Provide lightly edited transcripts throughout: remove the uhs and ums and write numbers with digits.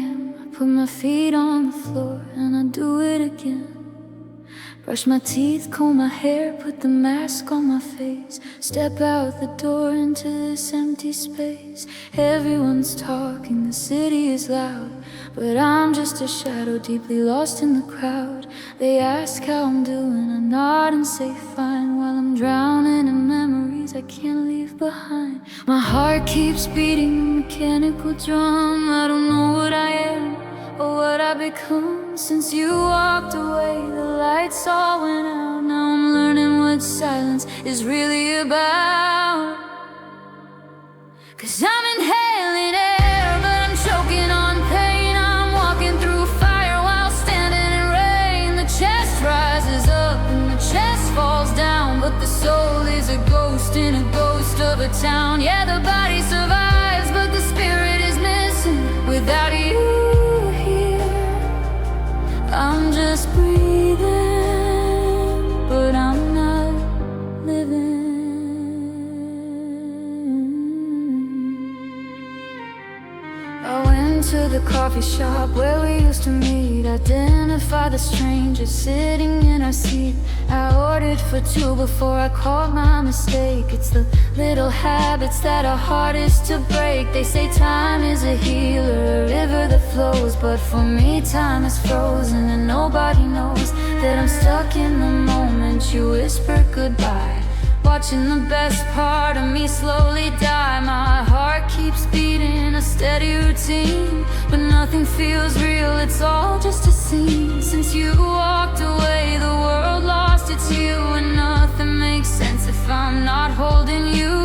a.m. I put my feet on the floor and I do it again. Brush my teeth, comb my hair, put the mask on my face. Step out the door into this empty space. Everyone's talking, the city is loud, but I'm just a shadow deeply lost in the crowd. They ask how I'm doing, I nod and say fine, while I'm drowning in memories I can't leave behind. My heart keeps beating a mechanical drum. I don't know what I am or what I've become. Since you walked away, the lights all went out. Now I'm learning what silence is really about. 'Cause I'm inhaling air, but I'm choking on pain. I'm walking through fire while standing in rain. The chest rises up and the chest falls down, but the soul is a ghost in a ghost of a town. Yeah, the body survives, but the spirit is missing without you. I'm just breathing, but I'm not living. I went to the coffee shop where we used to meet. Identify the stranger sitting in our seat. I ordered for two before I caught my mistake. It's the little habits that are hardest to break. They say time is a healer, a river that flows, but for me time is frozen and nobody knows that I'm stuck in the moment you whispered goodbye, watching the best part of me slowly die. My heart keeps beating a steady routine, but nothing feels real, it's all just a scene. Since you walked away, the world lost its hue, and nothing makes sense if I'm not holding you.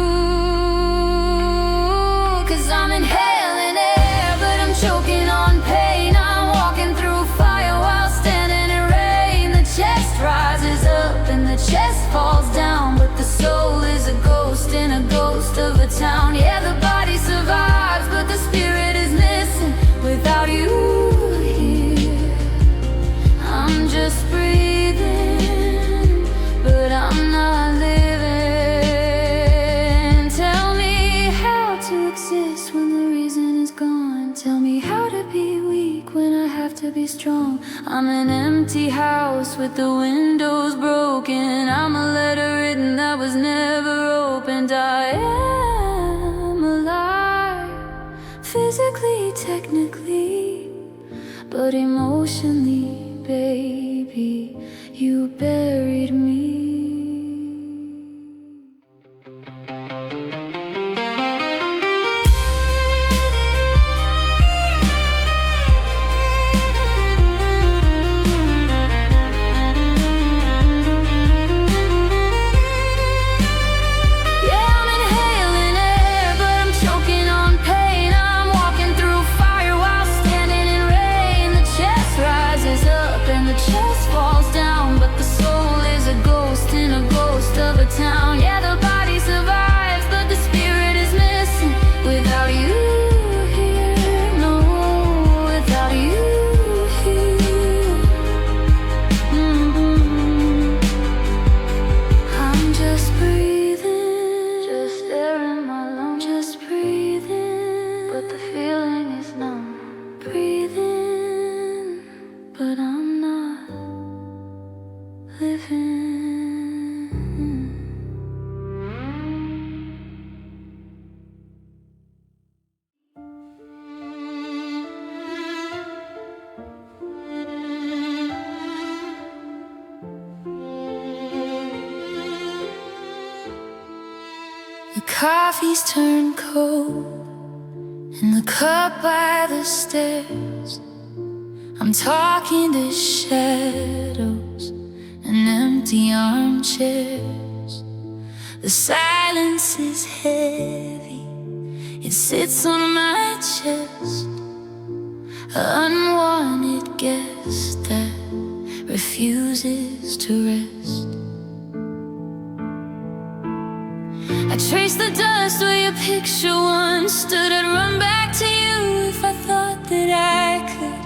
'Cause I'm inhaling air, but I'm choking on pain. I'm walking through fire while standing in rain. The chest rises up and the chest falls down, but the soul is a ghost in a ghost of a town. Yeah, the body survives, but the spirit is missing without you here. I'm just breathing, but I'm not living. Tell me how to exist when the reason is gone. Tell me how to be weak when I have to be strong. I'm an empty house with the windows broken. I'm a letter written that was never opened. I am alive, physically, technically, but emotionally, baby, you buried me. Yeah, the body survives, but the spirit is missing without you here. No, without you here. I'm just breathing, just air in my lungs, just breathing, but the feeling is numb. Breathing, but I'm not living. The coffee's turned cold in the cup by the stairs. I'm talking to shadows and empty armchairs. The silence is heavy, it sits on my chest. An unwanted guest that refuses to rest. I trace the dust where your picture once stood. I'd run back to you if I thought that I could,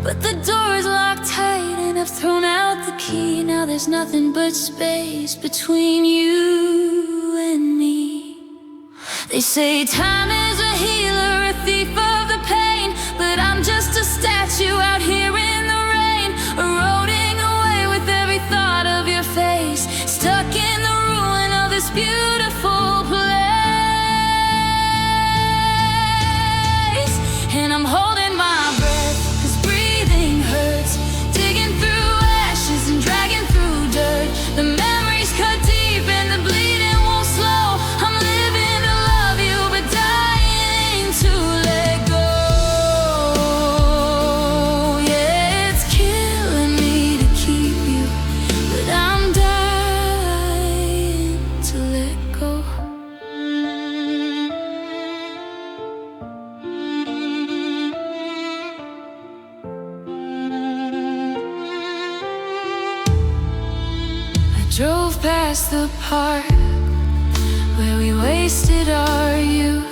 but the door is locked tight and I've thrown out the key. Now there's nothing but space between you and me. They say time is a healer, a thief of the pain, but I'm just a Drove past the park where we wasted our youth.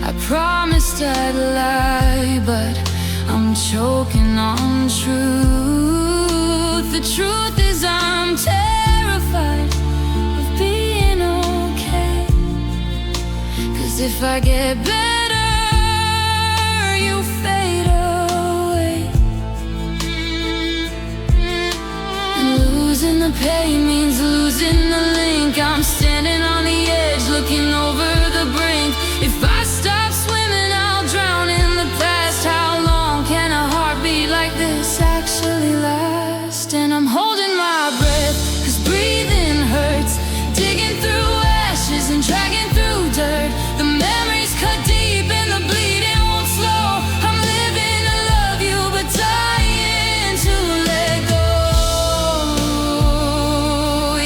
I promised I'd lie, but I'm choking on truth. The truth is I'm terrified of being okay, 'cause if I get better, you fade away. And losing the pain means losing the link. I'm standing on the edge, looking over the brink. If I stop swimming, I'll drown in the past. How long can a heartbeat like this actually last? And I'm holding my breath, 'cause breathing hurts. Digging through ashes and dragging through dirt. The memories cut deep and the bleeding won't slow. I'm living to love you, but dying to let go.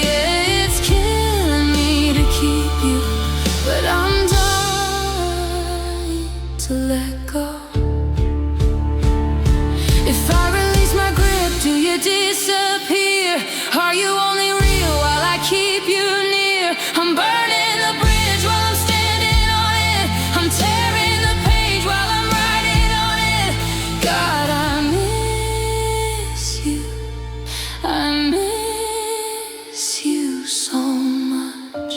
Yeah, it's killing me to keep you, but I'm dying to let go. If I release my grip, do you disappear? Are you only real while I keep you near? I'm burning the bridge while I'm standing on it. I'm tearing the page while I'm writing on it. God, I miss you. I miss you so much.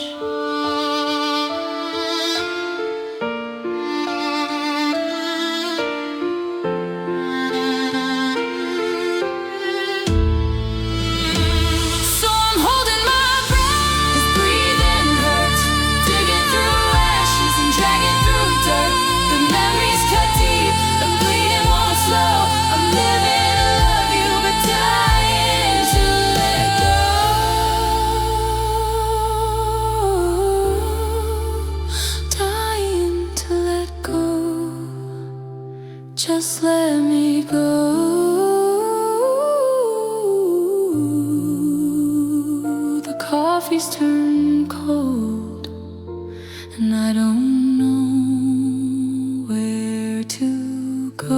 Just let me go. The coffee's turned cold, and I don't know where to go.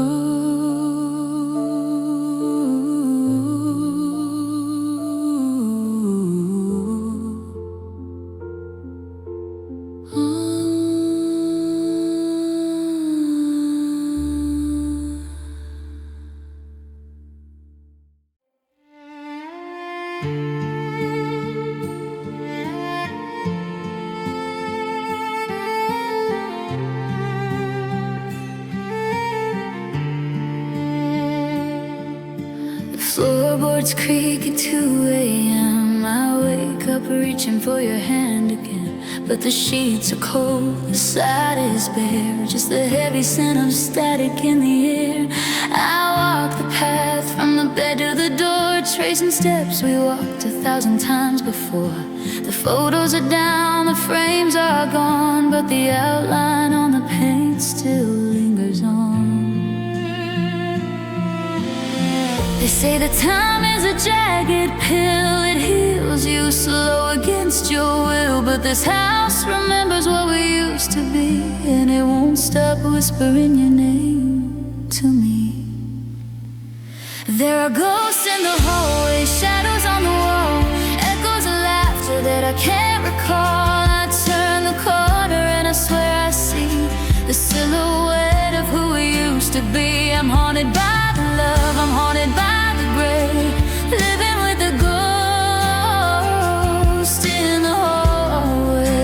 Floorboards creak at 2 a.m. I wake up reaching for your hand again, but the sheets are cold, the side is bare, just the heavy scent of static in the air. I walk the path from the bed to the door, tracing steps we walked 1,000 times before. The photos are down, the frames are gone, but the outline on the paint still lingers on. They say that time is a jagged pill, it heals you slow against your will. But this house remembers what we used to be, and it won't stop whispering your name to me. There are ghosts in the hallway, shadows on the wall, echoes of laughter that I can't recall. I turn the corner and I swear I see the silhouette of who we used to be. I'm haunted by the love, I'm haunted by the gray, living with the ghost in the hallway.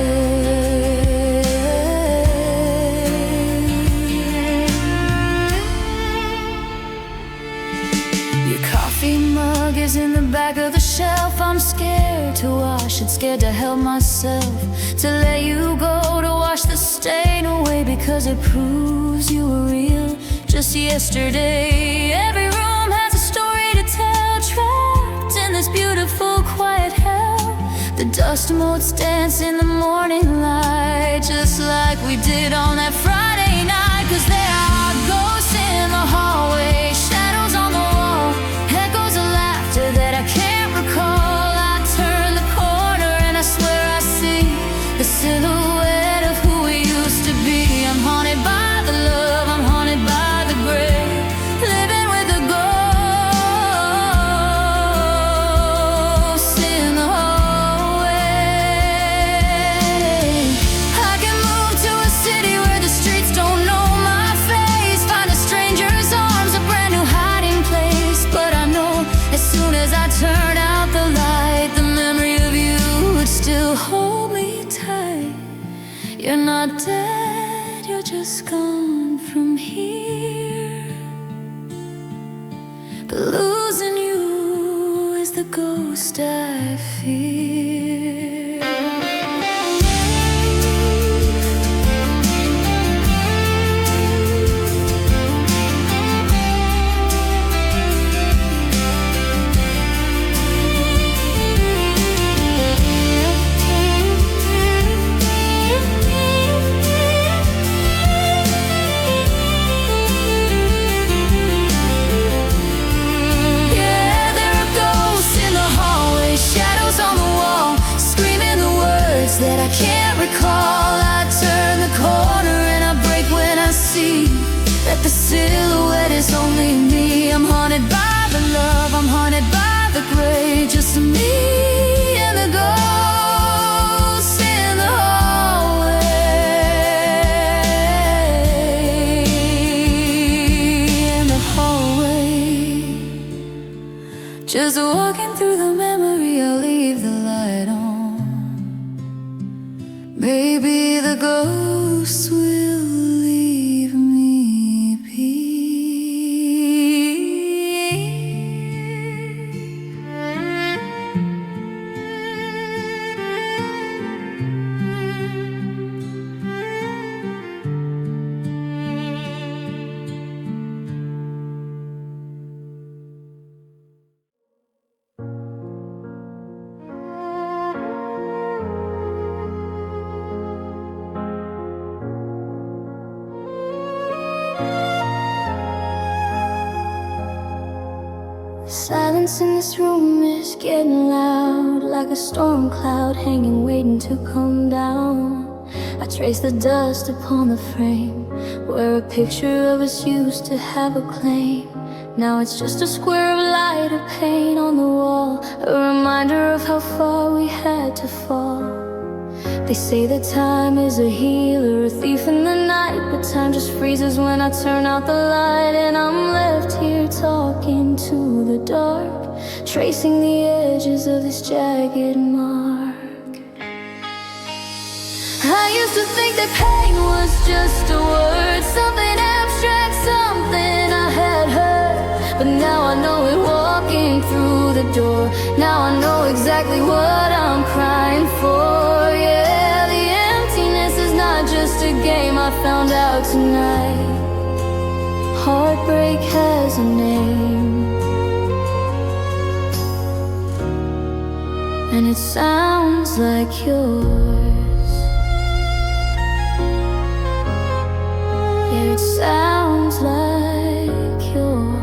Your coffee mug is in the back of the shelf. I'm scared to wash it, scared to help myself, to let you go, to wash the stain away, because it proves you were real just yesterday. Every room has a story to tell, trapped in this beautiful quiet hell. The dust motes dance in the morning light, just like we did on that Friday night. 'Cause there are ghosts in the hallway, shadows on the wall, echoes of laughter that I can't recall. I turn the corner and I swear I see the silhouette of who we used to be. I'm haunted by the love, I'm haunted by the gray, living with a ghost in not dead, you're just gone from here. But losing you is the ghost I fear. That I can't recall. I turn the corner and I break when I see that the silhouette is only me. I'm haunted by the love, I'm haunted by the gray, just me and the ghost in the hallway. In the hallway, just walking through the memory, I'll leave the light on. Maybe the ghost will leave me be. Silence in this room is getting loud, like a storm cloud hanging, waiting to come down. I trace the dust upon the frame where a picture of us used to have a claim. Now it's just a square of light, a paint on the wall, a reminder of how far we had to fall. They say that time is a healer, a thief in the night, but time just freezes when I turn out the light. And I'm left here talking to the dark, tracing the edges of this jagged mark. I used to think that pain was just a word, something abstract, something I had heard. But now I know it walking through the door. Now I know exactly what I'm crying for, yeah. The emptiness is not just a game, I found out tonight. Heartbreak has a name, and it sounds like yours. Yeah, it sounds like yours.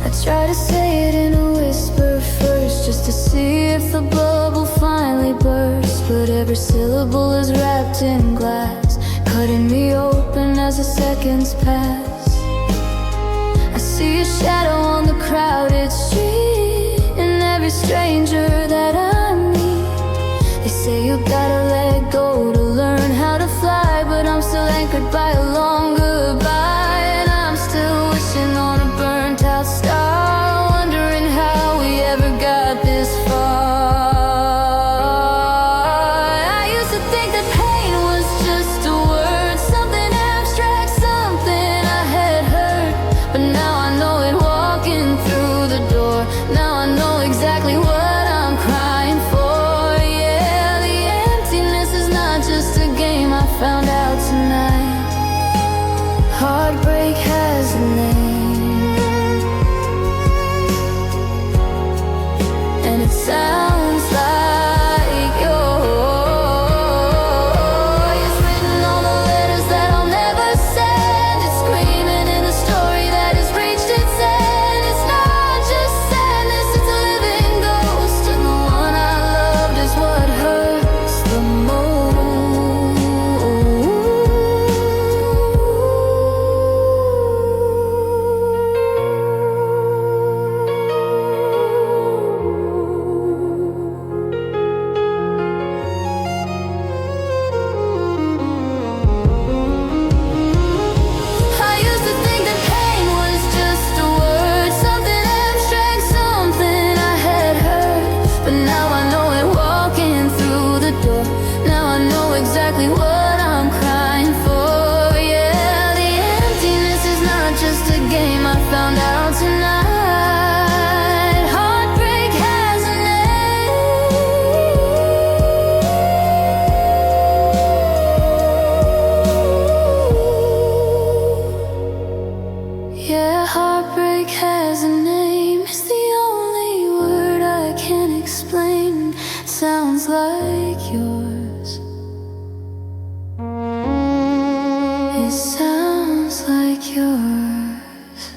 I try to say it in a whisper first, just to see if the bubble finally bursts. But every syllable is wrapped in glass, cutting me open as the seconds pass. I see a shadow on the crowded street, and every stranger that I meet. They say you gotta let go to learn how to fly, but I'm still anchored by a long goodbye. And I'm still wishing on a burnt out star, wondering how we ever got this far. I used to think that pain was just a word, something abstract, something I had heard. But now I know it walking through the door. Now I know exactly what I'm voice sounds like yours.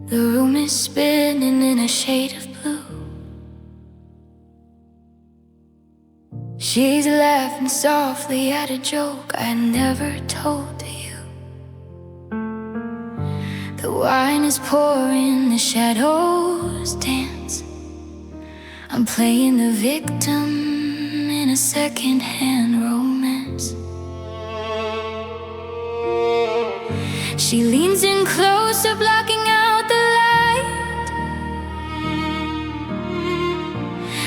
The room is spinning in a shade of blue. She's laughing softly at a joke I never told to you. The wine is pouring, the shadows dance. I'm playing the victim in a second-hand romance. She leans in closer, blocking out the light.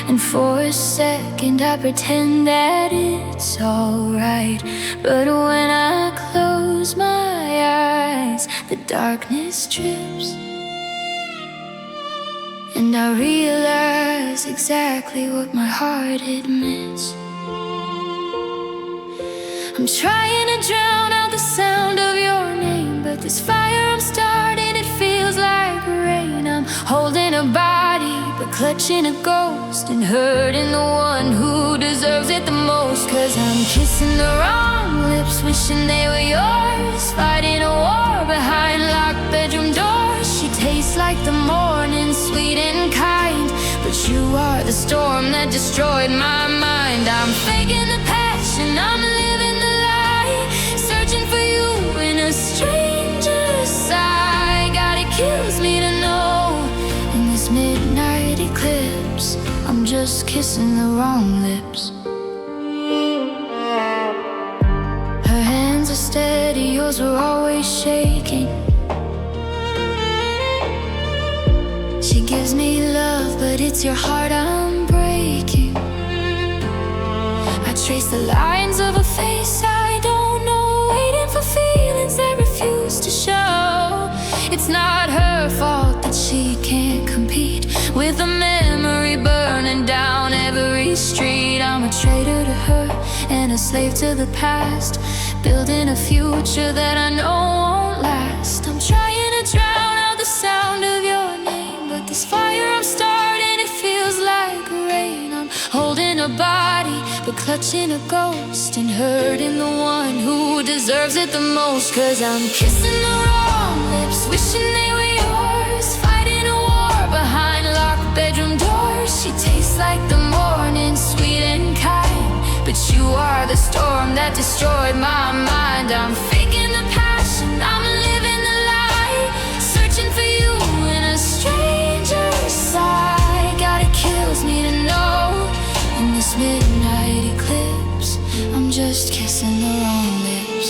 And for a second I pretend that it's alright. But when I close my eyes, the darkness trips, and I realize exactly what my heart admits. I'm trying to drown out the sound of your name, but this fire I'm starting, it feels like rain. I'm holding a body, but clutching a ghost, and hurting the one who deserves it the most. 'Cause I'm kissing the wrong lips, wishing they were yours, fighting a war behind locked bedroom doors. She tastes like the morning, sweet and kind, but you are the storm that destroyed my mind. I'm faking the passion, I'm living the lie, searching for you in a stranger's sigh. God, it kills me to know, in this midnight eclipse, I'm just kissing the wrong lips. Her hands are steady, yours were always shaking. She gives me love, but it's your heart I'm breaking. I trace the lines of a face I don't know, waiting for feelings that refuse to show. It's not her fault that she can't compete with a memory burning down every street. I'm a traitor to her and a slave to the past, building a future that I know won't last. I'm trying to drown out the sound of your name, but this fire I'm starting, it feels like rain. I'm holding a body, but clutching a ghost, and hurting the one who deserves it the most. 'Cause I'm kissing the wrong lips, wishing they were yours, fighting a war behind locked bedroom doors. She tastes like the morning, sweet and kind, but you are the storm that destroyed my mind. I'm faking the passion, I'm living the lie, searching for you in a stranger's sigh. God, it kills me to know, in this midnight eclipse, I'm just kissing the wrong lips.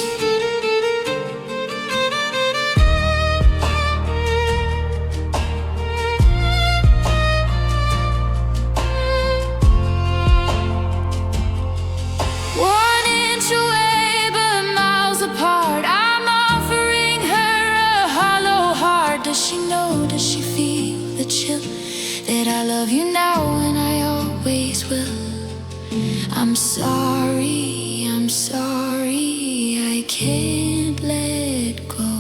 One inch away, but miles apart, I'm offering her a hollow heart. Does she know, does she feel the chill, that I love you now and I always will? I'm sorry, I can't let go.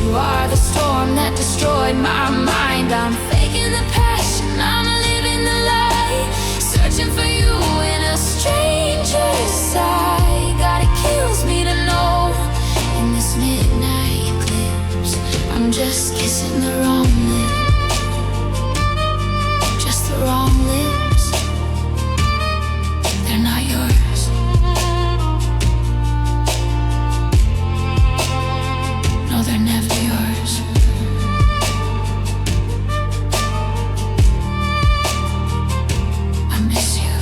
You are the storm that destroyed my mind. I'm faking the passion, I'm living the lie, searching for you in a stranger's sigh. God, it kills me to know, in this midnight eclipse, I'm just kissing the wrong lips, just the wrong lips. They're not yours. No, they're never yours. I miss you.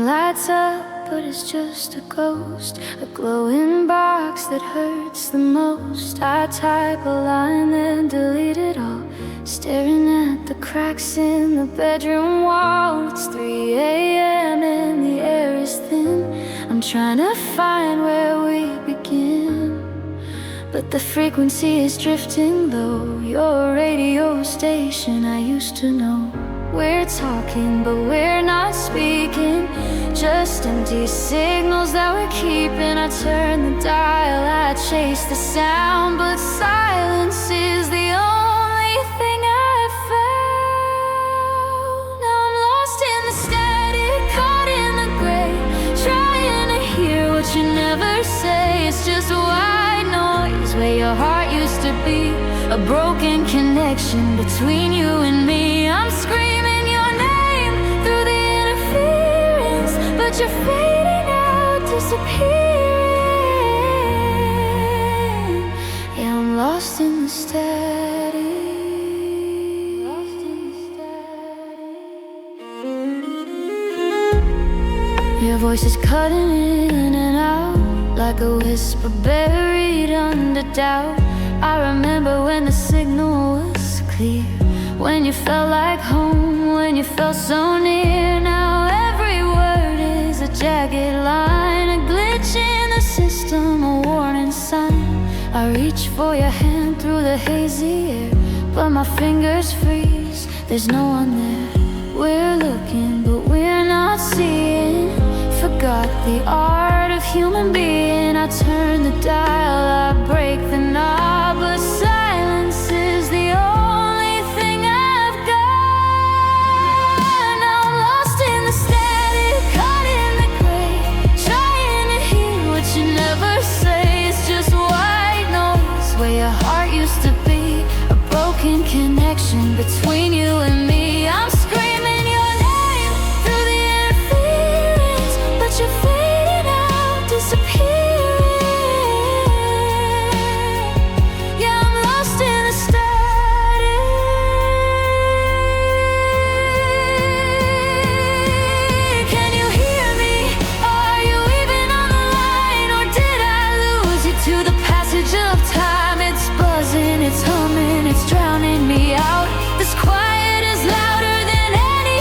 Screen lights up, but it's just a ghost, a glowing box that hurts the most. I type a line, then delete it all, staring at the cracks in the bedroom wall. It's 3 a.m. and the air is thin. I'm trying to find where we begin, but the frequency is drifting low. Your radio station I used to know. We're talking, but we're not speaking, just empty signals that we're keeping. I turn the dial, I chase the sound, but silence is the only thing I've found. Now I'm lost in the static, caught in the gray, trying to hear what you never say. It's just white noise where your heart used to be, a broken connection between you and me. I'm screaming your name through the interference, but you're fading out, disappearing. Yeah, I'm lost in the static. Your voice is cutting in and out like a whisper buried under doubt. I remember when the signal was clear, when you felt like home, when you felt so near. Now every word is a jagged line, a glitch in the system, a warning sign. I reach for your hand through the hazy air, but my fingers freeze, there's no one there. We're looking, but we're not seeing. Forgot the art of human being. I turn the dial, I break the knob, but silence is the only thing I've got. Now I'm lost in the static, caught in the gray, trying to hear what you never say. It's just white noise where your heart used to be, a broken connection between you and me. I'm screaming your name through the interference, but you're fading out, disappearing. It's humming, it's drowning me out. This quiet is louder than any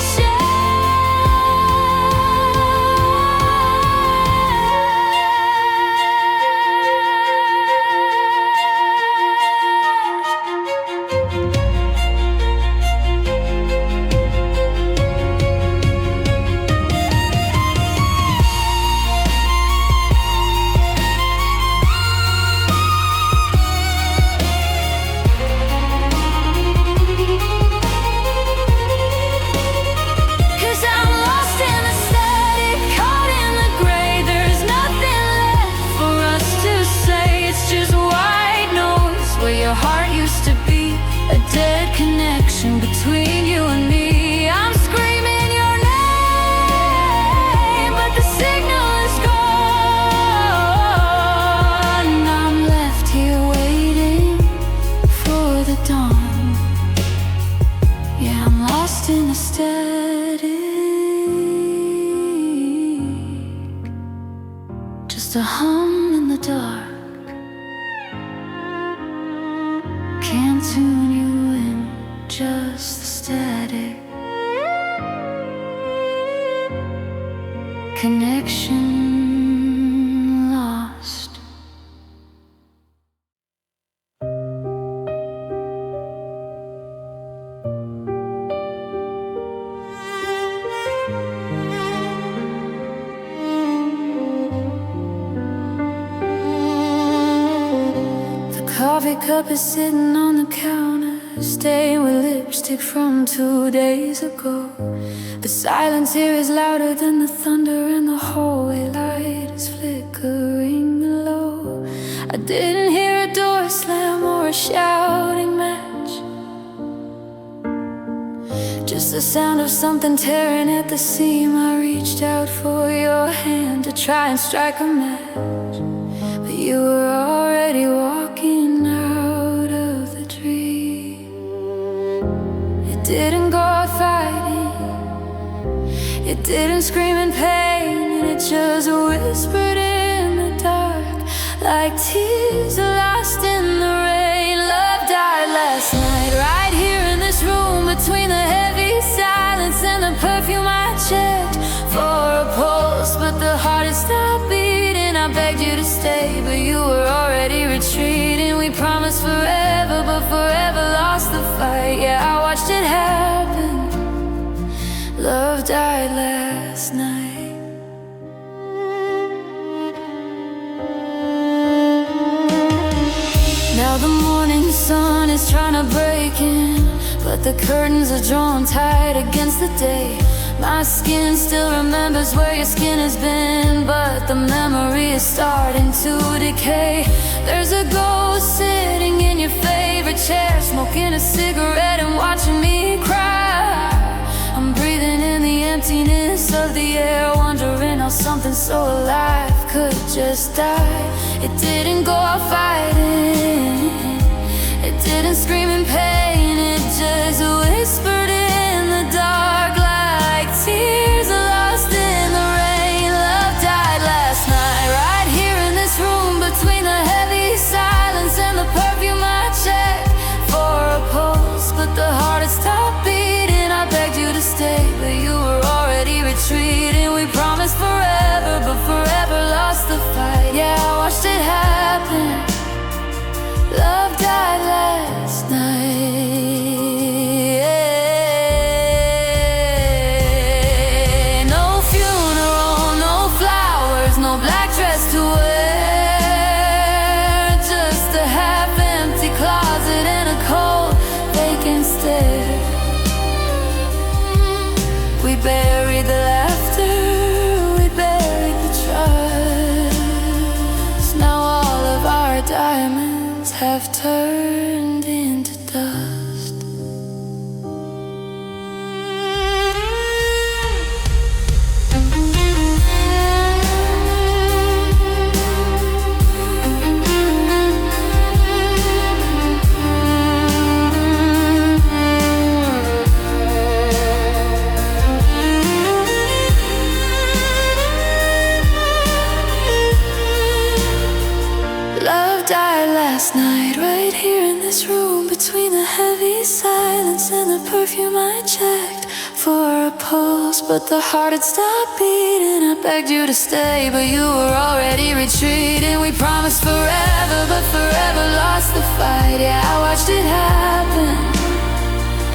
between you and me. I'm screaming your name, but the signal is gone. I'm left here waiting for the dawn. Yeah, I'm lost in the static, just a hum in the dark. Can't tune you in, just the static. Connection lost. The coffee cup is sitting on the counter, stained with lipstick from 2 days ago. The silence here is louder than the thunder, and the hallway light is flickering low. I didn't hear a door slam or a shouting match, just the sound of something tearing at the seam. I reached out for your hand to try and strike a match, but you were already walking out of the dream. It didn't go out fighting, it didn't scream in pain. just whispered in the dark, like tears lost in the rain. Love died last night, right here in this room, between the heavy silence and the perfume I checked for a pulse, but the heart had stopped beating. I begged you to stay, but you were already retreating. We promised forever, but forever lost the fight. Yeah, I watched it happen. Love died last night. Now the morning sun is trying to break in, but the curtains are drawn tight against the day. My skin still remembers where your skin has been, but the memory is starting to decay. There's a ghost sitting in your favorite chair, smoking a cigarette and watching me cry. I'm breathing in the emptiness of the air, wondering how something so alive could just die. It didn't go out fighting, it didn't scream in pain, it just whispered in the dark, like tears lost in the rain. Love died last night, right here in this room, between the heavy silence and the perfume I checked for a pulse, but the heart had stopped beating. I begged you to stay, but you were already retreating. We promised forever, but forever lost the fight. Yeah, I watched it happen. Love died last night. No funeral, no flowers, no black dress to wear, just a half-empty closet and a cold, vacant stare. We buried the laughter, we buried the trust. Now all of our diamonds have turned into dust. Love died last night, right here in this room, between the heavy silence and the perfume I checked for a pulse, but the heart had stopped beating. I begged you to stay, but you were already retreating. We promised forever, but forever lost the fight. Yeah, I watched it happen.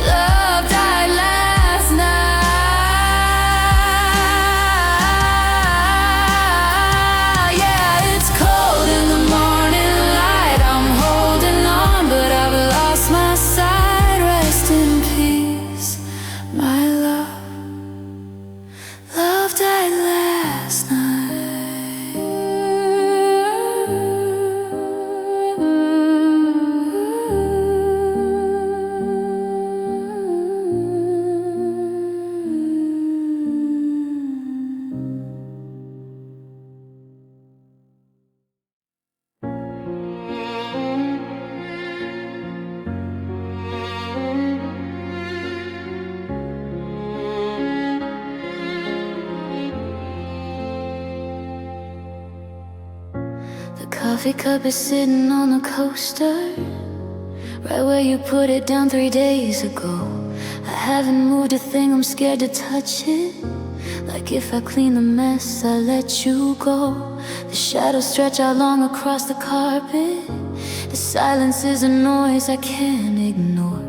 Love died last night. The coffee cup is sitting on the coaster, right where you put it down 3 days ago. I haven't moved a thing, I'm scared to touch it. Like if I clean the mess, I let you go. The shadows stretch out long across the carpet. The silence is a noise I can't ignore.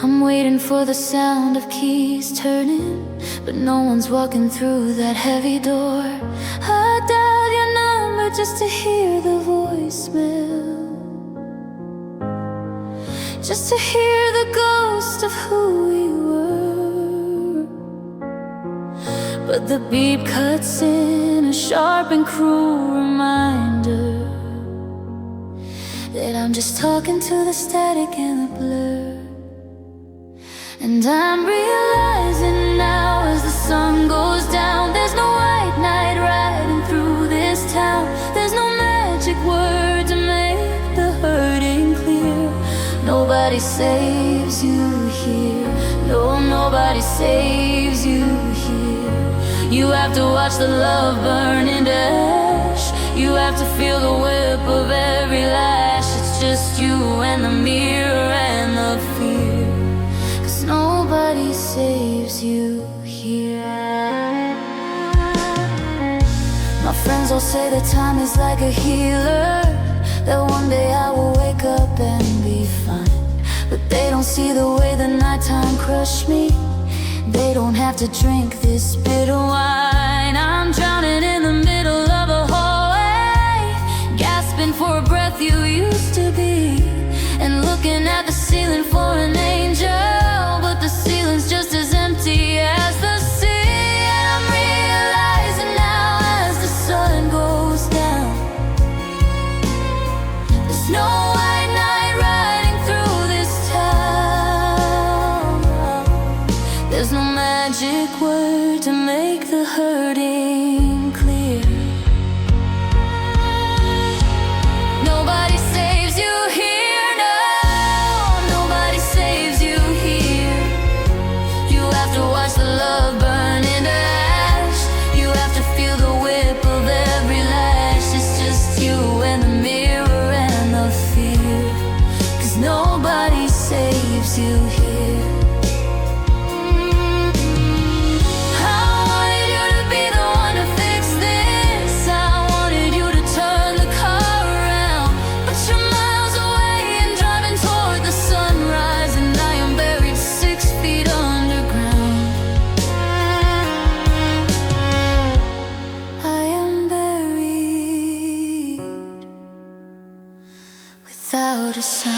I'm waiting for the sound of keys turning, but no one's walking through that heavy door. I dialed your number just to hear the voicemail, just to hear the ghost of who we were. But the beep cuts in, a sharp and cruel reminder that I'm just talking to the static and the blur. And I'm realizing now as the sun goes down, there's no white knight riding through this town. There's no magic word to make the hurting clear. Nobody saves you here. No, nobody saves you here. You have to watch the love burn into ash. You have to feel the whip of every lash. It's just you and the mirror and the fear, 'cause nobody saves you here. My friends all say that time is like a healer, that one day I will wake up and be fine. But they don't see the way the nighttime crushed me. They don't have to drink this bitter wine. I'm drowning in the middle of a hallway, gasping for a breath you used to be, and looking at the ceiling for an angel, but the ceiling's just as empty as the sea. And I'm realizing now as the sun goes down, there's no white knight riding through this town. There's no magic word to make the hurting clear. Nobody saves you here, no. Nobody saves you here. You have to watch the love burn into ash. You have to feel the whip of every lash. It's just you and the mirror and the fear, 'cause nobody saves you here. Without a sound.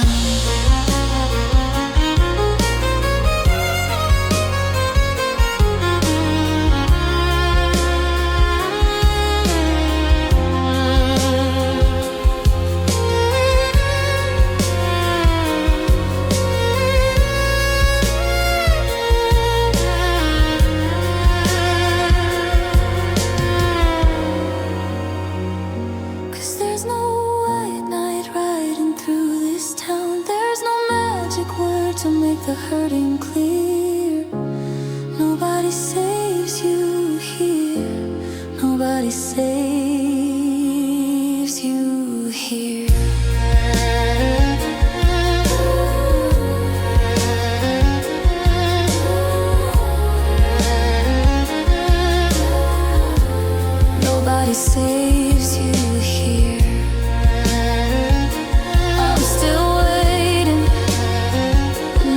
To make the hurting clear, nobody saves you here. Nobody saves you here. Nobody saves you here. I'm still waiting.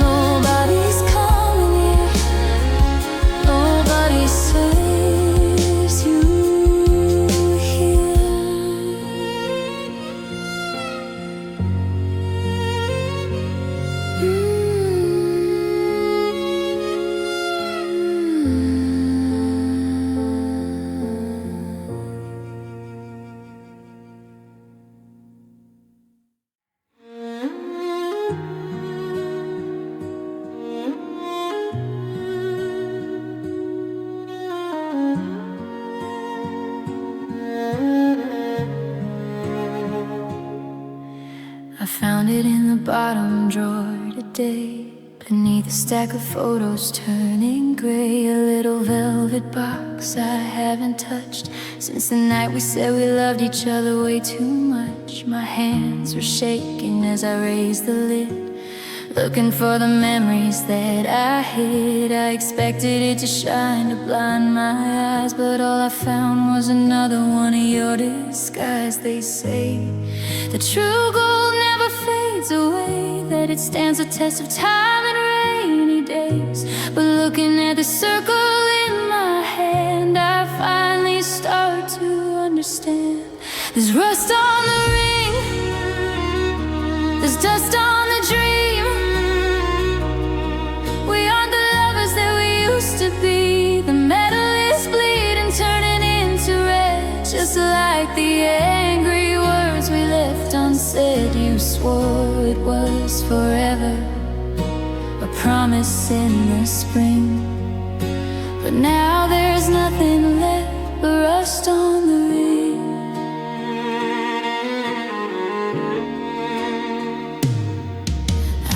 Nobody's coming here. Nobody saves you here. I found it in the bottom drawer today, beneath a stack of photos turning gray. A little velvet box I haven't touched since the night we said we loved each other way too much. My hands were shaking as I raised the lid, looking for the memories that I hid. I expected it to shine to blind my eyes, but all I found was another one of your disguise. They say the true gold never fades away, that it stands the test of time and rainy days. But looking at the circle in my hand, I finally start to understand. There's rust on the ring, there's dust on the dream. We aren't the lovers that we used to be. The metal is bleeding, turning into red, just like the angry words we left unsaid. You swore it was forever, a promise in the spring, but now there's nothing left but rust on the ring.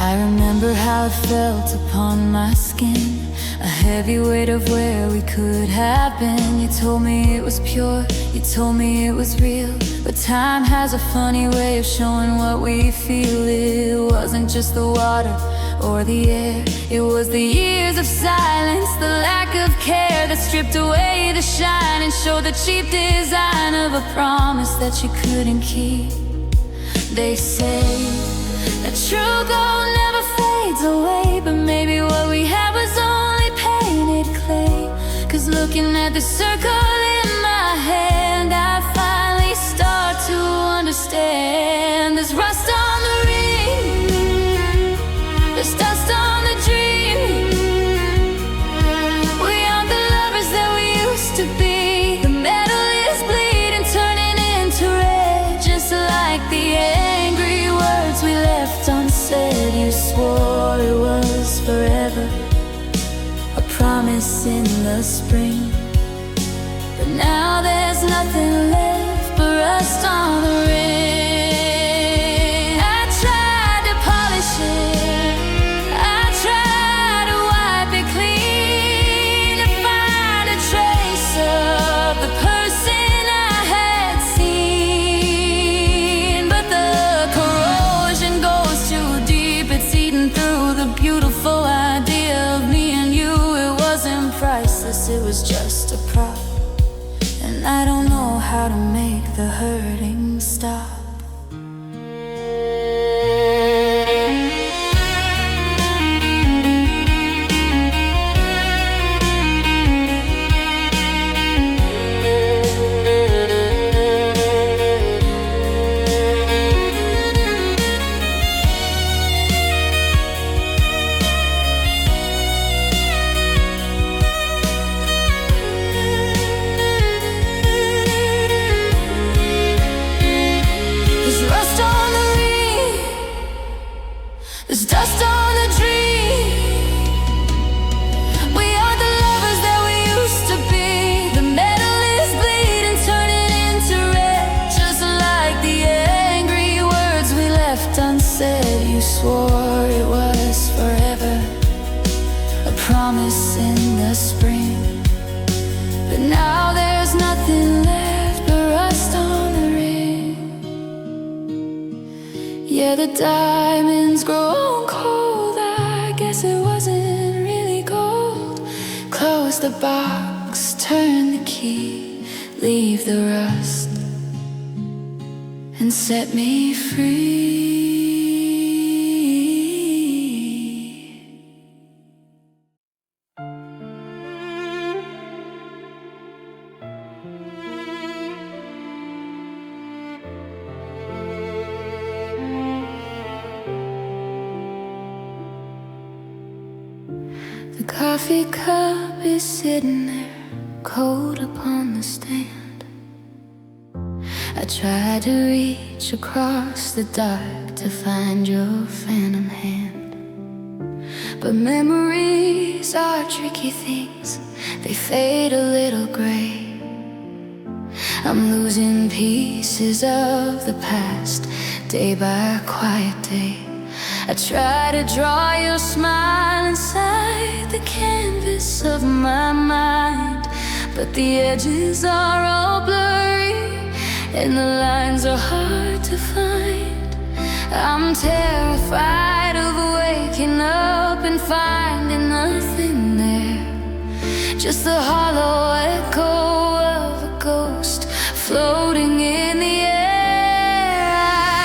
I remember how it felt upon my skin, a heavy weight of where we could have been. You told me it was pure, you told me it was real, but time has a funny way of showing what we feel. It wasn't just the water or the air, it was the years of silence, the lack of care that stripped away the shine and showed the cheap design of a promise that you couldn't keep. They say that true gold never fades away, but maybe what we had was only painted clay. 'Cause looking at the circle in my hand, I finally start to understand. There's rust on the ring, there's dust on the dream. We aren't the lovers that we used to be. The metal is bleeding, turning into red, just like the angry words we left unsaid. You swore it was forever, a promise in the spring, but now there's nothing left but rust on the ring. I tried to polish it, I tried to wipe it clean, to find a trace of the person I had seen. But the corrosion goes too deep, it's eating through the beautiful idea of me and you. It wasn't priceless, it was just a prop, and I don't know how to make the hurting stop. There's dust on the dream. We are the lovers that we used to be. The metal is bleeding, turning into red, just like the angry words we left unsaid. You swore it was forever, a promise in the spring, but now there's nothing left but rust on the ring. Yeah, the diamonds grow cold, I guess it wasn't really gold. Close the box, turn the key, leave the rust, and set me free. The coffee cup is sitting there, cold upon the stand. I tried to reach across the dark to find your phantom hand, but memories are tricky things, they fade a little gray. I'm losing pieces of the past, day by quiet day. I try to draw your smile inside the canvas of my mind, but the edges are all blurry and the lines are hard to find. I'm terrified of waking up and finding nothing there, just the hollow echo of a ghost floating in the air.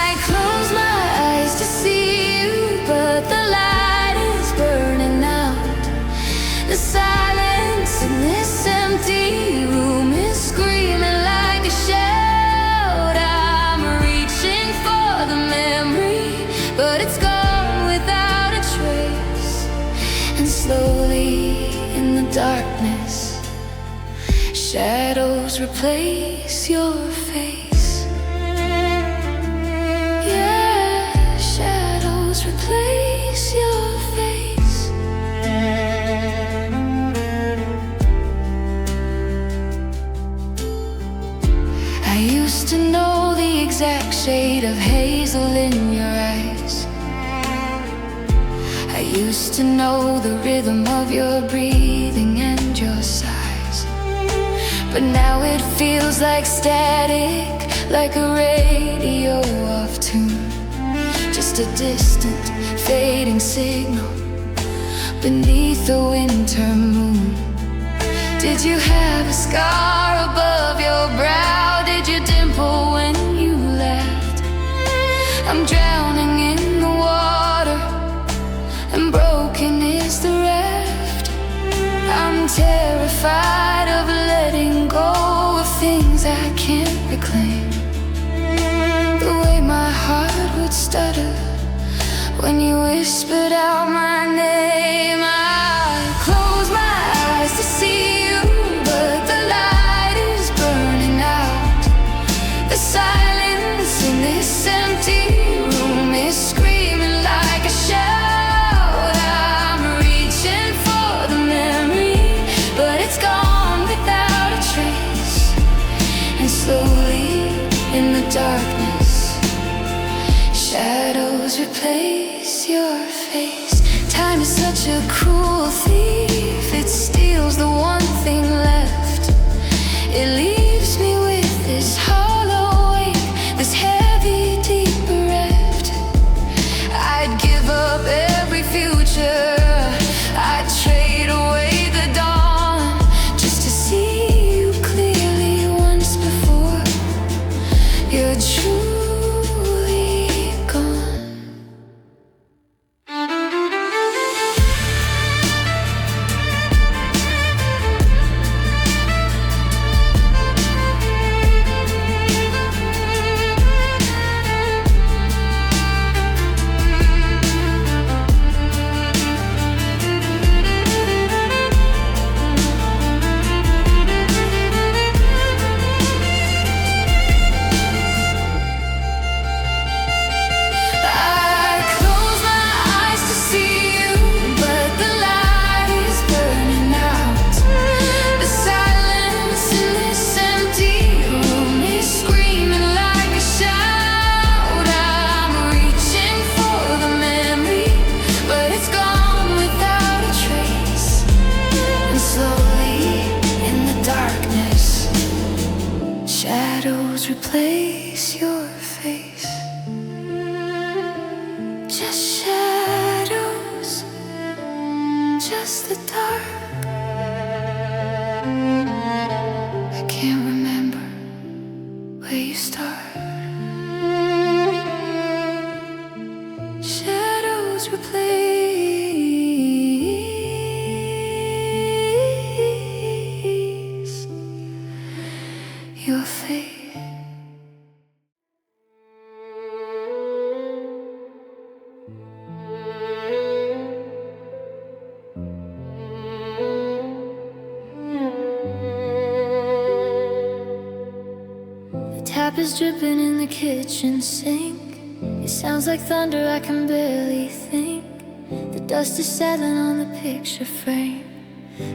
I close my eyes to see, but the light is burning out. The silence in this empty room is screaming like a shout. I'm reaching for the memory, but it's gone without a trace. And slowly in the darkness, shadows replace your face. Yeah, shadows replace your face. I used to know the exact shade of hazel in your eyes. I Used to know the rhythm of your breathing and your sighs, but now it feels like static, like a radio off tune. Just a distant, fading signal beneath the winter moon. Did you have a scar above your brow? Did you dimple when you left? I'm drowning in the water, and broken is the raft. I'm terrified of letting go of things I can't reclaim. The way my heart would stutter when you whispered out my name. I close my eyes to see you, but the light is burning out. The silence in this empty room is screaming like a shout. I'm reaching for the memory, but it's gone without a trace. And slowly in the darkness, shadows replace your face. Time is such a cruel thief, it steals the one thing left. It leaves me with this hollow ache, this heavy, deep bereft. I'd give up every future, I'd trade away the dawn, just to see you clearly once before you're truly gone. Shadows replace your face. Just shadows, just the dark. I can't remember where you start. Shadows replace your face. The tap is dripping in the kitchen sink. It sounds like thunder, I can barely think. The dust is settling on the picture frame.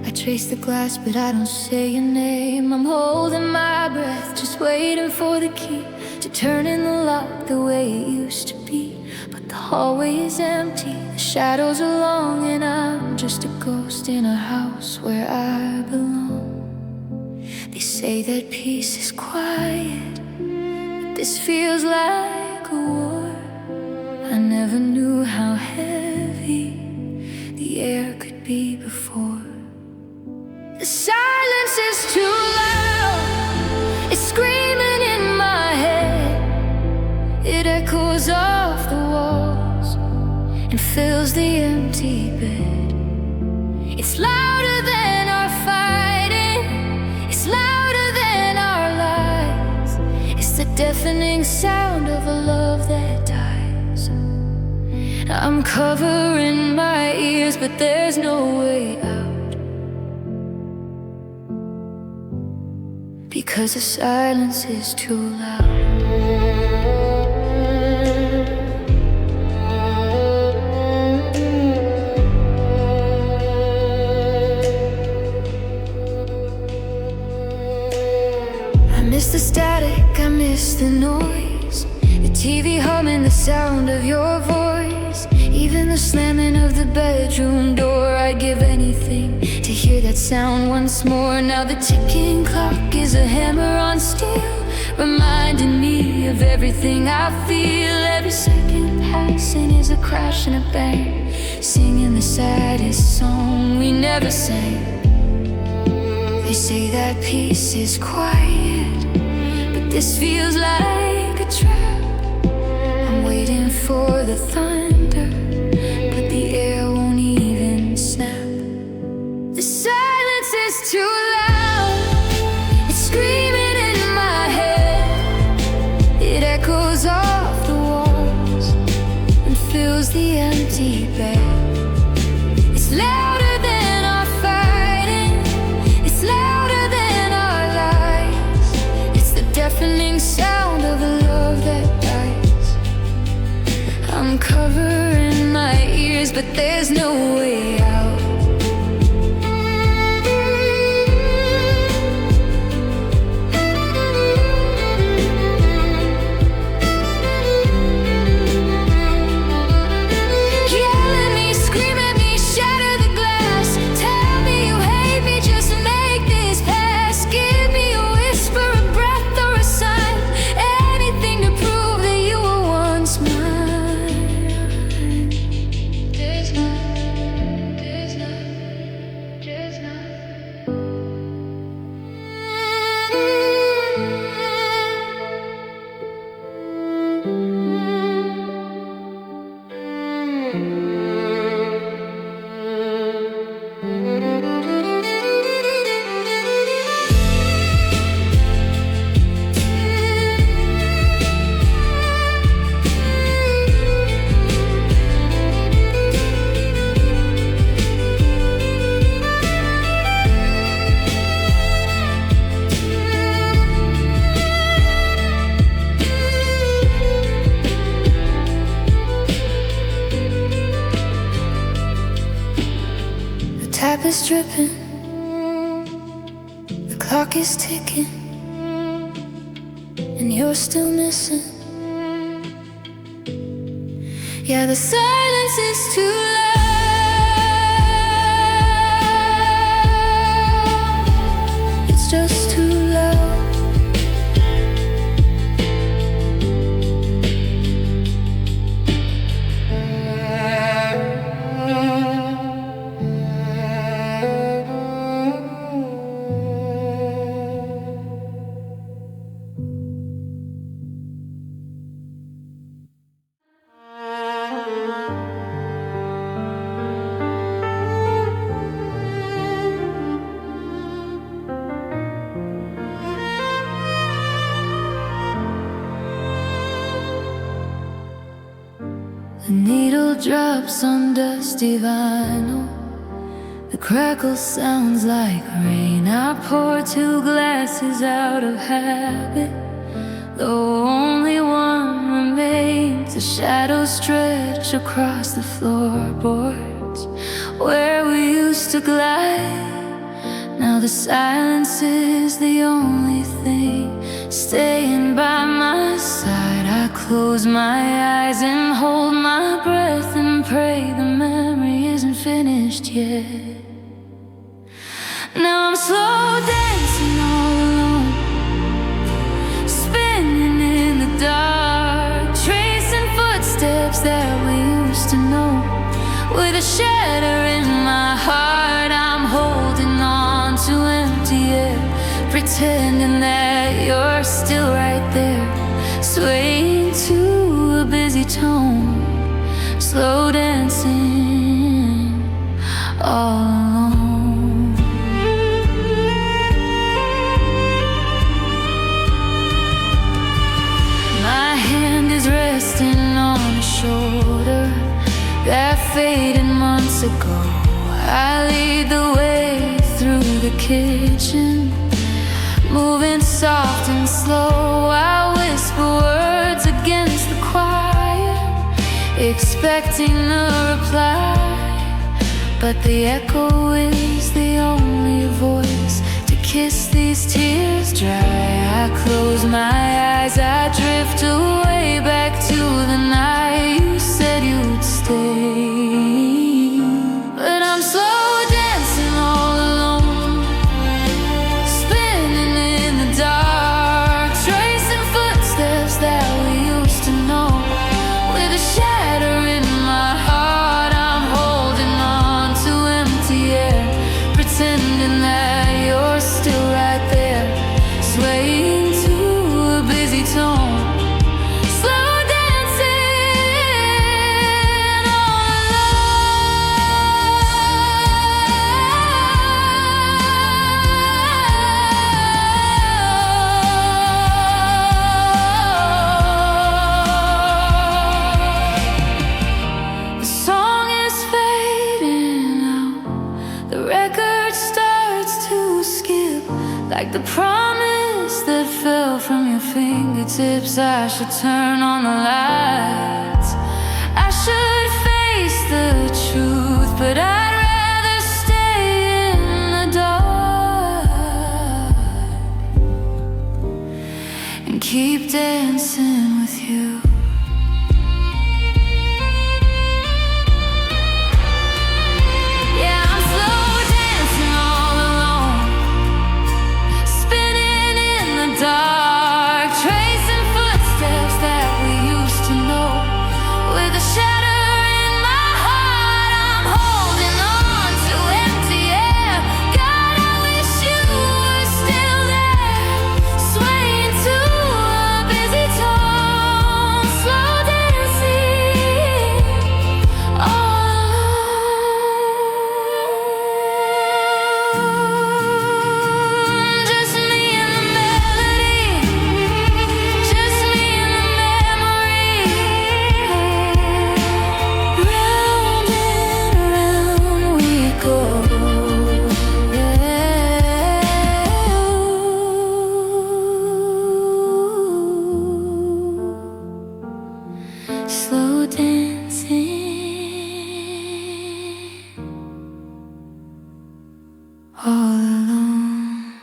I trace the glass, but I don't say your name. I'm holding my breath, just waiting for the key to turn in the lock the way it used to be. But the hallway is empty, the shadows are long, and I'm just a ghost in a house where I belong. They say that peace is quiet, but this feels like a war. I never knew how heavy the air could be before. The silence is too loud, it's screaming in my head. It echoes off the walls and fills the empty bed. It's louder than our fighting, it's louder than our lies. It's the deafening sound of a love that dies. I'm covering my ears, but there's no way out, because the silence is too loud. I miss the static, I miss the noise, the TV humming, the sound of your voice. Even and the slamming of the bedroom door. I'd give anything to hear that sound once more. Now the ticking clock is a hammer on steel, reminding me of everything I feel. Every second passing is a crash and a bang, singing the saddest song we never sang. They say that peace is quiet, but this feels like a trap. I'm waiting for the thunder, but the air won't even snap. The silence is too loud, it's screaming in my head. It echoes off the walls and fills the empty bed. It's louder than our fighting, it's louder than our lies. It's the deafening sound of a love that dies. I'm covering my ears, but there's no way out. Tap is dripping, the clock is ticking, and you're still missing. Yeah, the silence is too loud, it's just too loud. The needle drops on dusty vinyl, the crackle sounds like rain. I pour 2 glasses out of habit, though only one remains. The shadows stretch across the floorboards where we used to glide. Now the silence is the only thing staying by my side. I close my eyes and hold my breath and pray the memory isn't finished yet. Now I'm slow dancing all alone, spinning in the dark, tracing footsteps that we used to know. With a shudder in my heart, I'm holding on to empty air, pretending that you're still right there, swaying to a busy tone, slow dancing all alone. My hand is resting on a shoulder that faded months ago. I lead the way through the kitchen, moving soft and slow. I whisper words against the quiet, expecting a reply, but the echo is the only voice to kiss these tears dry. I close my eyes, I drift away back to the night you said you'd stay. footsteps, I should turn on the lights. I should face the truth, but I'd rather stay in the dark and keep dancing with you. Slow dancing all alone.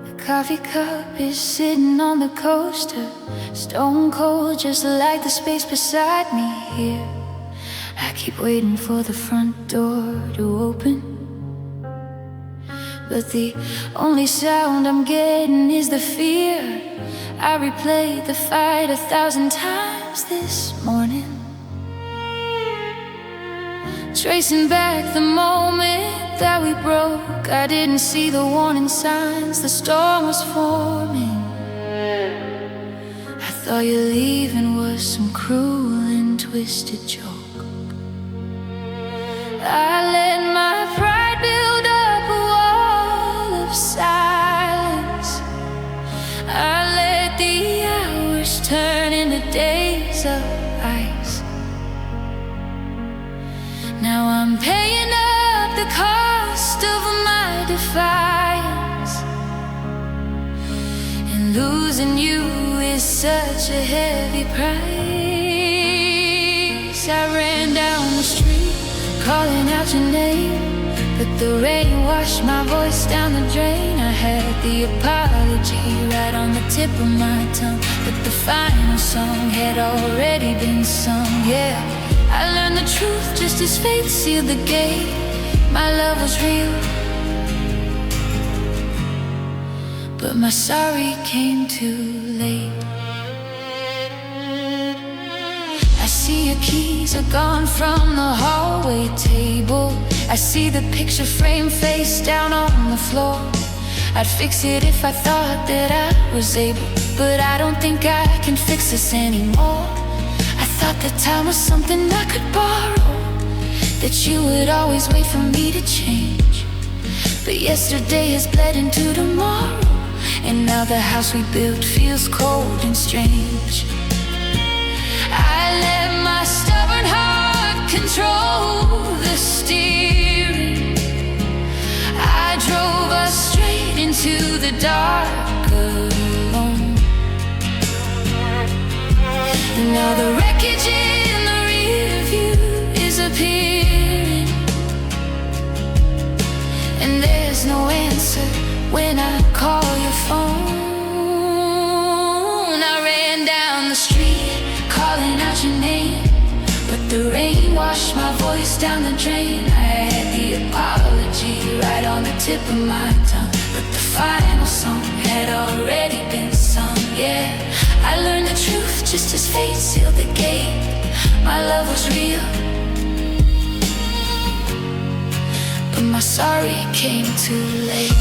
The coffee cup is sitting on the coaster, stone cold, just like the space beside me here. I keep waiting for the front door to open, but the only sound I'm getting is the fear. I replayed the fight 1,000 times this morning, tracing back the moment that we broke. I didn't see the warning signs, the storm was forming. I thought your leaving was some cruel and twisted joke. I let my pride build up a wall of silence. I let the hours turn into days of ice. Now I'm paying up the cost of my defiance, and losing you is such a heavy price. I ran down the street calling out your name, but the rain washed my voice down the drain. I had the apology right on the tip of my tongue, but the final song had already been sung. Yeah, I learned the truth just as fate sealed the gate. My love was real, but my sorry came too late. I see your keys are gone from the hallway table. I see the picture frame face down on the floor. I'd fix it if I thought that I was able, but I don't think I can fix this anymore. I thought that time was something I could borrow, that you would always wait for me to change. But yesterday has bled into tomorrow, and now the house we built feels cold and strange. I let my stubborn heart control the steering. I drove us straight into the dark alone. Now the wreckage in the rear view is appearing, and there's no answer when I call your phone. I ran down the street calling out your name, but the rain washed my voice down the drain. I had the apology right on the tip of my tongue, but the final song had already been sung. Yeah, I learned the truth just as fate sealed the gate. My love was real, but my sorry came too late.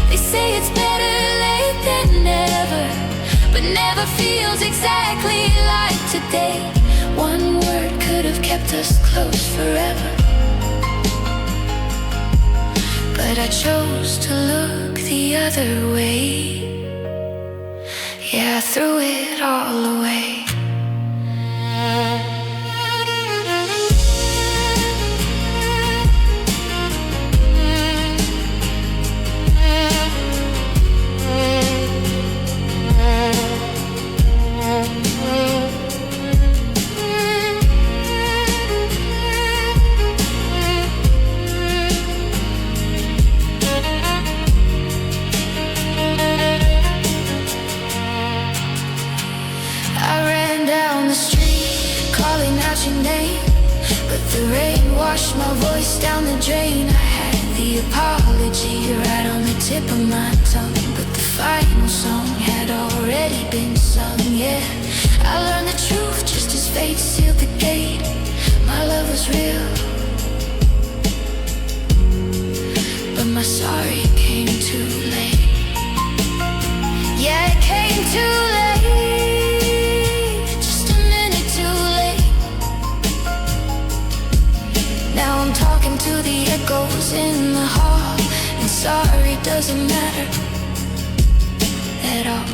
They say it's better late than never, but never feels exactly like today. One word could have kept us close forever, but I chose to look the other way. Yeah, I threw it all away. Calling out your name, but the rain washed my voice down the drain. I had the apology right on the tip of my tongue, but the final song had already been sung. Yeah, I learned the truth just as fate sealed the gate. My love was real, but my sorry came too late. Yeah, it came too late. Now I'm talking to the echoes in the hall, and sorry doesn't matter at all.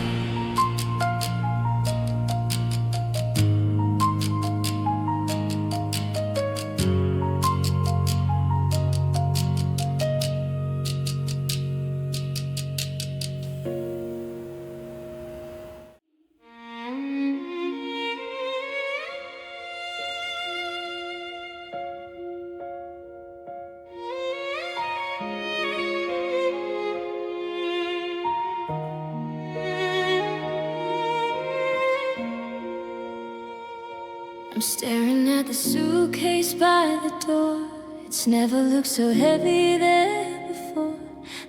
I'm staring at the suitcase by the door. It's never looked so heavy there before.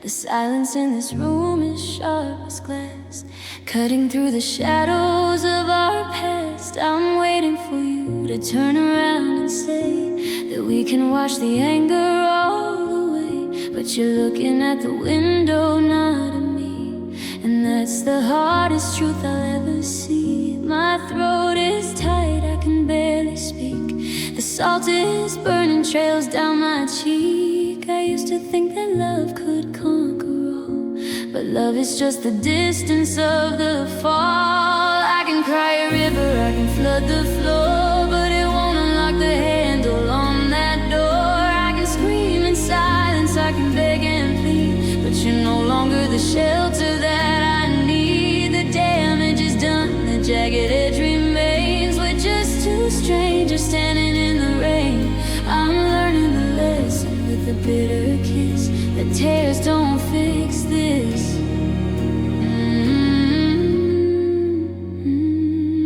The silence in this room is sharp as glass, cutting through the shadows of our past. I'm waiting for you to turn around and say that we can wash the anger all away. But you're looking at the window, not at me, and that's the hardest truth I'll ever see. My throat is tight, I can barely speak. The salt is burning trails down my cheek. I used to think that love could conquer all, but love is just the distance of the fall. I can cry a river, I can flood the floor, but it won't unlock the handle on that door. I can scream in silence, I can beg and plead, but you're no longer the shelter that I need. The damage is done, the jagged edge remains. We're just two strangers standing in the rain. I'm learning the lesson with a bitter kiss, that tears don't fix this.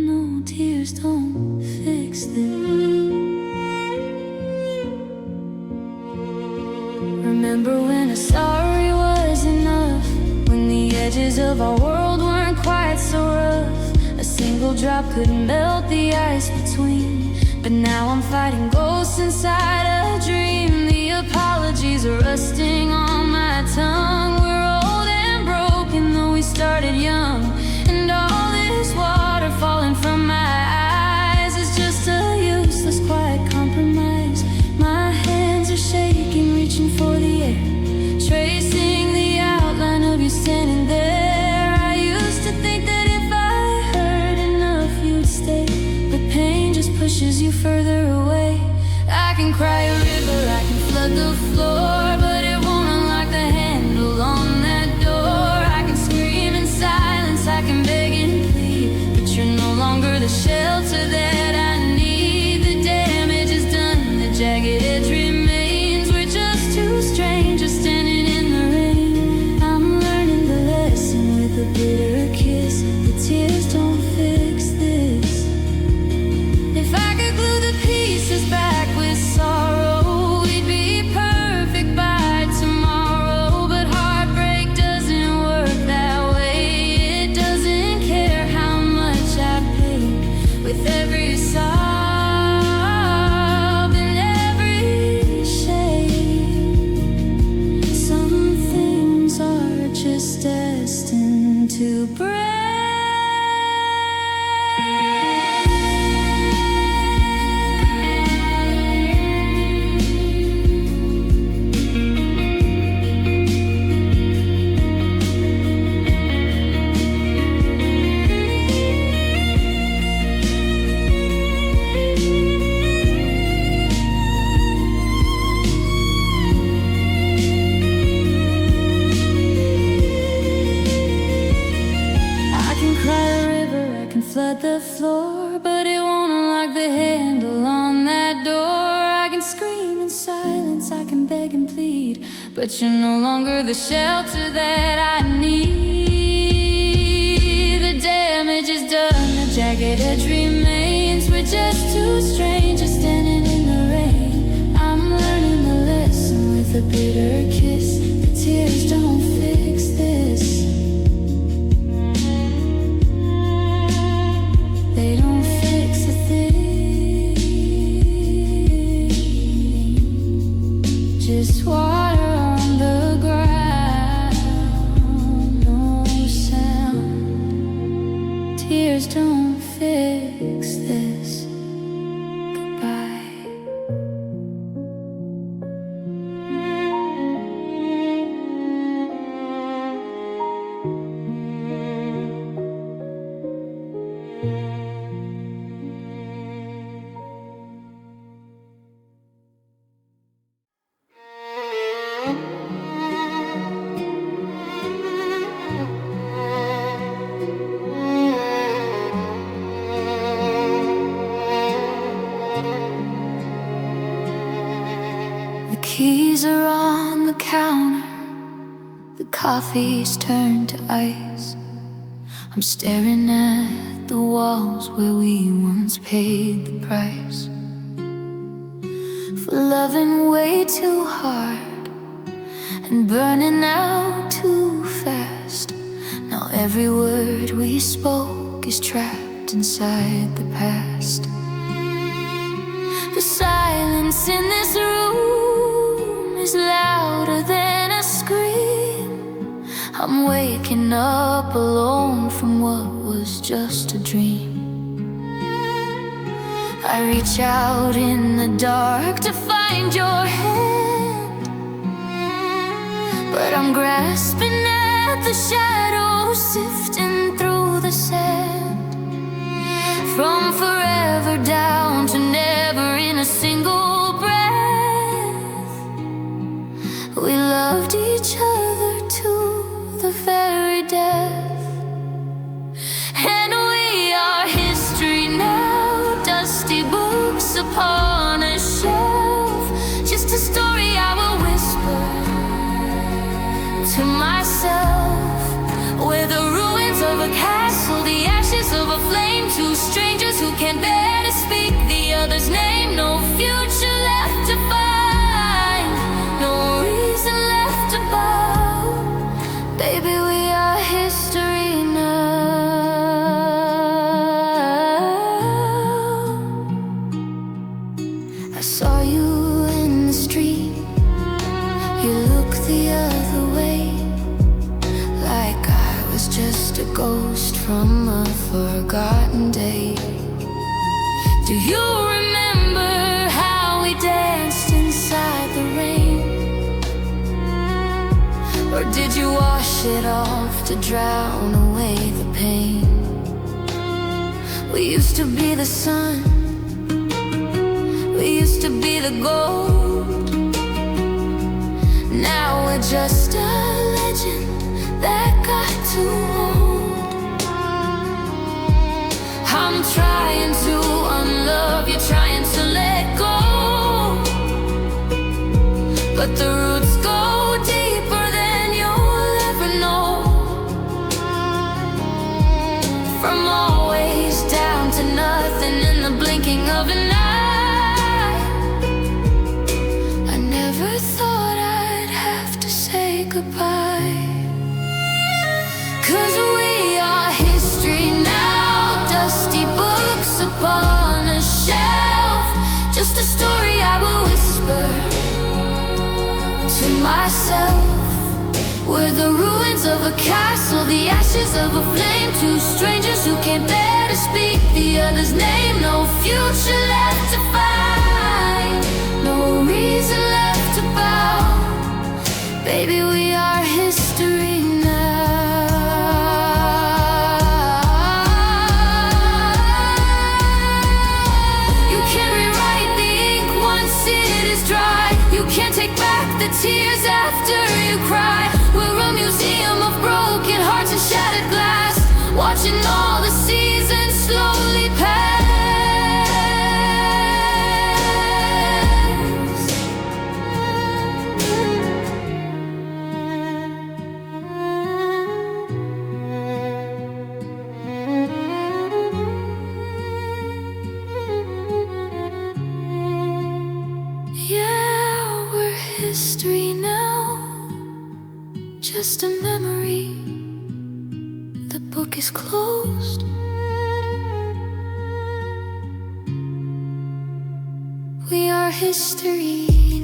No, tears don't fix this. Remember when a sorry was enough, when the edges of our world weren't quite so rough. A single drop could melt the ice between, but now I'm fighting ghosts inside a dream. The apologies are rusting on my tongue. We're old and broken, though we started young, and all this water falling from my eyes is just a useless quiet compromise. My hands are shaking, reaching for the air, tracing the outline of you standing there. I used to think that if I heard enough you'd stay, but pain just pushes you further away. I can cry a river, I can flood the floor, but it won't unlock the handle on that door. I can scream in silence, I can beg and plead, but you're no longer the shelter that I need. The damage is done, the jagged edge remains. We're just two strangers standing in the rain. I'm learning the lesson with a bitter kiss, the tears don't fix this. If I could glue the pieces back with sorrow, we'd be perfect by tomorrow. But heartbreak doesn't work that way. It doesn't care how much I pay with every store, but it won't unlock the handle on that door. I can scream in silence, I can beg and plead, but you're no longer the shelter that I need. The damage is done, the jagged edge remains. We're just two strangers standing in the rain. I'm learning the lesson with a bitter kiss. The tears don't fix this. They don't fix a thing. Just water on the ground, no sound. Tears don't fix this. Goodbye. The keys are on the counter, the coffee's turned to ice. I'm staring at the walls where we once paid the price for loving way too hard and burning out too fast. Now every word we spoke is trapped inside the past. The silence in this room is louder than a scream. I'm waking up alone from what was just a dream. I reach out in the dark to find your hand, but I'm grasping at the shadows, sifting through the sand. From forever down to never in a single breath, we loved each other to the very death. And we are history now, dusty books upon a shelf. Just a story I will whisper to myself, where the ruins of a castle, the ashes of a flame, two strangers who can't bear to speak the other's name. No future left to find, no reason left to bow. Baby, we are history now. I saw you in the street, you looked the other way, like I was just a ghost from a forgotten day. Do you remember how we danced inside the rain? Or did you wash it off to drown away the pain? We used to be the sun, we used to be the gold. Now we're just a legend that got too old. I'm trying to unlove you, trying to let go, but the roots go deeper than you'll ever know. From always down to nothing in the blinking of an eye. I never thought I'd have to say goodbye. 'Cause we are history now, dusty books upon a shelf. Just a story I will whisper to myself, where the ruins of a castle, the ashes of a flame, two strangers who can't bear to speak the other's name. No future left to find, no reason left to bow. Baby, we are history now. You can't rewrite the ink once it is dry. You can't take back the tears after you cry. We're a museum of broken hearts and shattered glass, watching all the seasons slowly pass. just a memory. The book is closed. We are history.